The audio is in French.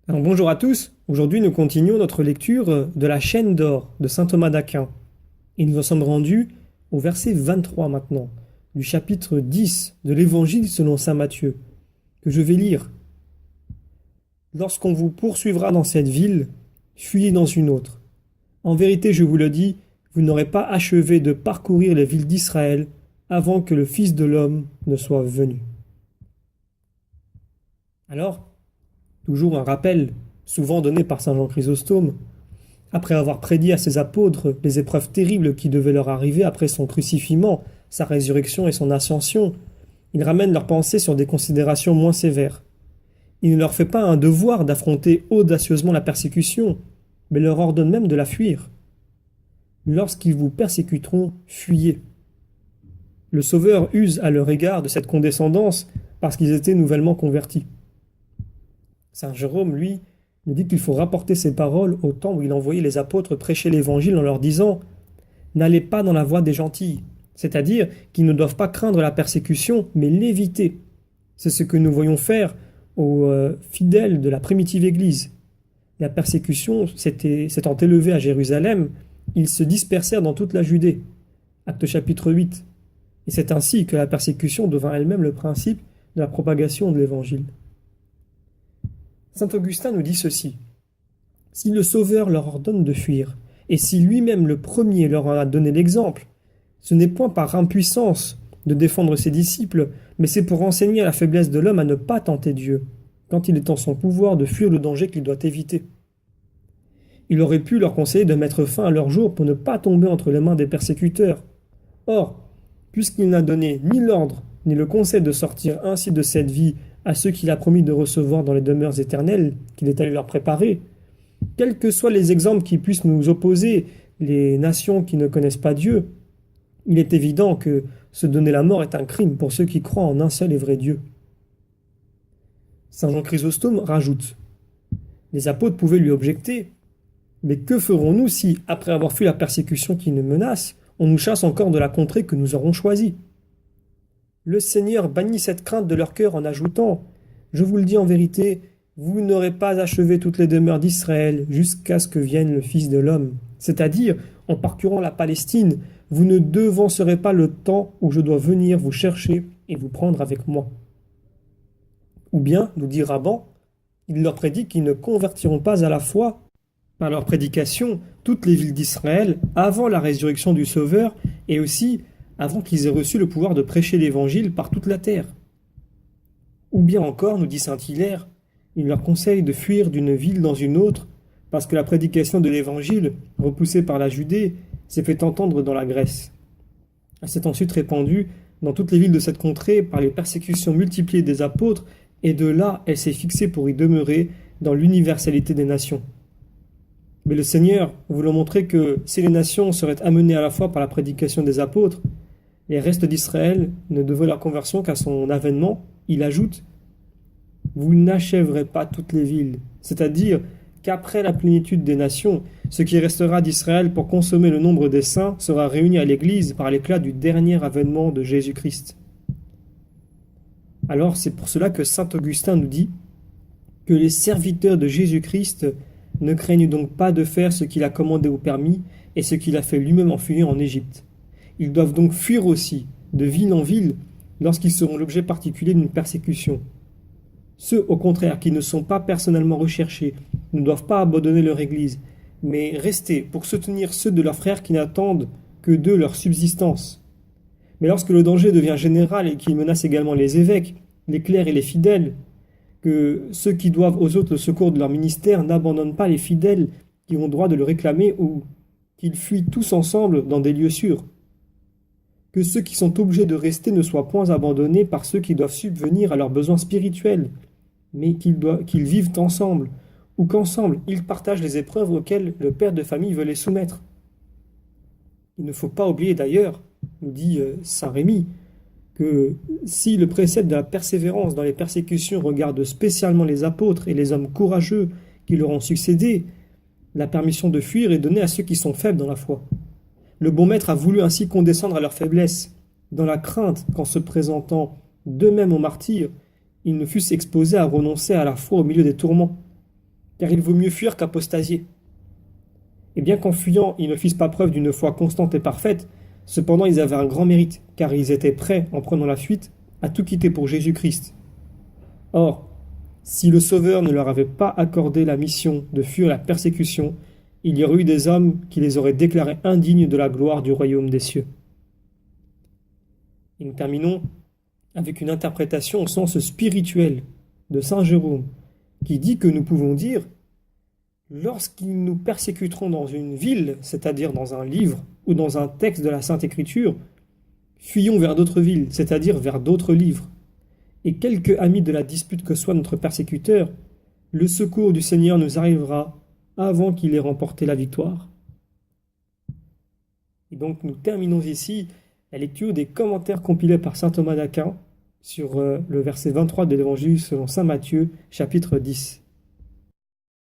Alors bonjour à tous, aujourd'hui nous continuons notre lecture de la chaîne d'or de saint Thomas d'Aquin. Et nous en sommes rendus au verset 23 maintenant, du chapitre 10 de l'évangile selon saint Matthieu, que je vais lire. Lorsqu'on vous poursuivra dans cette ville, fuyez dans une autre. En vérité, je vous le dis, vous n'aurez pas achevé de parcourir les villes d'Israël avant que le Fils de l'homme ne soit venu. Alors, toujours un rappel, souvent donné par saint Jean Chrysostome, après avoir prédit à ses apôtres les épreuves terribles qui devaient leur arriver après son crucifixion, sa résurrection et son ascension, il ramène leurs pensées sur des considérations moins sévères. Il ne leur fait pas un devoir d'affronter audacieusement la persécution, mais leur ordonne même de la fuir. Lorsqu'ils vous persécuteront, fuyez. Le Sauveur use à leur égard de cette condescendance parce qu'ils étaient nouvellement convertis. Saint Jérôme, lui, nous dit qu'il faut rapporter ces paroles au temps où il envoyait les apôtres prêcher l'Évangile en leur disant « N'allez pas dans la voie des gentils », c'est-à-dire qu'ils ne doivent pas craindre la persécution, mais l'éviter. C'est ce que nous voyons faire aux fidèles de la primitive Église. La persécution s'étant élevée à Jérusalem, ils se dispersèrent dans toute la Judée. Acte chapitre 8. Et c'est ainsi que la persécution devint elle-même le principe de la propagation de l'Évangile. Saint Augustin nous dit ceci. Si le Sauveur leur ordonne de fuir, et si lui-même le premier leur en a donné l'exemple, ce n'est point par impuissance de défendre ses disciples, mais c'est pour enseigner à la faiblesse de l'homme à ne pas tenter Dieu, quand il est en son pouvoir de fuir le danger qu'il doit éviter. Il aurait pu leur conseiller de mettre fin à leur jour pour ne pas tomber entre les mains des persécuteurs. Or, puisqu'il n'a donné ni l'ordre ni le conseil de sortir ainsi de cette vie à ceux qu'il a promis de recevoir dans les demeures éternelles qu'il est allé leur préparer, quels que soient les exemples qui puissent nous opposer, les nations qui ne connaissent pas Dieu, il est évident que se donner la mort est un crime pour ceux qui croient en un seul et vrai Dieu. Saint Jean Chrysostome rajoute « Les apôtres pouvaient lui objecter, mais que ferons-nous si, après avoir fui la persécution qui nous menace, on nous chasse encore de la contrée que nous aurons choisie ?» Le Seigneur bannit cette crainte de leur cœur en ajoutant « Je vous le dis en vérité, vous n'aurez pas achevé toutes les demeures d'Israël jusqu'à ce que vienne le Fils de l'homme. C'est-à-dire, en parcourant la Palestine, vous ne devancerez pas le temps où je dois venir vous chercher et vous prendre avec moi. » Ou bien, nous dit Raban, il leur prédit qu'ils ne convertiront pas à la foi par leur prédication toutes les villes d'Israël avant la résurrection du Sauveur et aussi avant qu'ils aient reçu le pouvoir de prêcher l'Évangile par toute la terre. Ou bien encore, nous dit saint Hilaire, il leur conseille de fuir d'une ville dans une autre, parce que la prédication de l'Évangile, repoussée par la Judée, s'est fait entendre dans la Grèce. Elle s'est ensuite répandue dans toutes les villes de cette contrée par les persécutions multipliées des apôtres, et de là elle s'est fixée pour y demeurer dans l'universalité des nations. Mais le Seigneur, voulant montrer que si les nations seraient amenées à la foi par la prédication des apôtres, les restes d'Israël ne devraient leur conversion qu'à son avènement, il ajoute « Vous n'achèverez pas toutes les villes », c'est-à-dire qu'après la plénitude des nations, ce qui restera d'Israël pour consommer le nombre des saints sera réuni à l'Église par l'éclat du dernier avènement de Jésus-Christ. Alors c'est pour cela que saint Augustin nous dit que les serviteurs de Jésus-Christ ne craignent donc pas de faire ce qu'il a commandé ou permis et ce qu'il a fait lui-même en fuyant en Égypte. Ils doivent donc fuir aussi, de ville en ville, lorsqu'ils seront l'objet particulier d'une persécution. Ceux, au contraire, qui ne sont pas personnellement recherchés, ne doivent pas abandonner leur Église, mais rester pour soutenir ceux de leurs frères qui n'attendent que d'eux leur subsistance. Mais lorsque le danger devient général et qu'il menace également les évêques, les clercs et les fidèles, que ceux qui doivent aux autres le secours de leur ministère n'abandonnent pas les fidèles qui ont droit de le réclamer ou qu'ils fuient tous ensemble dans des lieux sûrs. Que ceux qui sont obligés de rester ne soient point abandonnés par ceux qui doivent subvenir à leurs besoins spirituels, mais qu'ils vivent ensemble, ou qu'ensemble ils partagent les épreuves auxquelles le père de famille veut les soumettre. Il ne faut pas oublier d'ailleurs, nous dit saint Rémy, que si le précepte de la persévérance dans les persécutions regarde spécialement les apôtres et les hommes courageux qui leur ont succédé, la permission de fuir est donnée à ceux qui sont faibles dans la foi. Le bon maître a voulu ainsi condescendre à leur faiblesse, dans la crainte qu'en se présentant d'eux-mêmes aux martyrs, ils ne fussent exposés à renoncer à la foi au milieu des tourments. car il vaut mieux fuir qu'apostasier. Et bien qu'en fuyant, ils ne fissent pas preuve d'une foi constante et parfaite, cependant ils avaient un grand mérite, car ils étaient prêts, en prenant la fuite, à tout quitter pour Jésus-Christ. Or, si le Sauveur ne leur avait pas accordé la mission de fuir la persécution, il y aurait eu des hommes qui les auraient déclarés indignes de la gloire du royaume des cieux. Et nous terminons avec une interprétation au sens spirituel de saint Jérôme, qui dit que nous pouvons dire « Lorsqu'ils nous persécuteront dans une ville, c'est-à-dire dans un livre ou dans un texte de la Sainte Écriture, fuyons vers d'autres villes, c'est-à-dire vers d'autres livres. Et quelque ami de la dispute que soit notre persécuteur, le secours du Seigneur nous arrivera avant qu'il ait remporté la victoire. » Et donc nous terminons ici la lecture des commentaires compilés par saint Thomas d'Aquin sur le verset 23 de l'Évangile selon saint Matthieu, chapitre 10.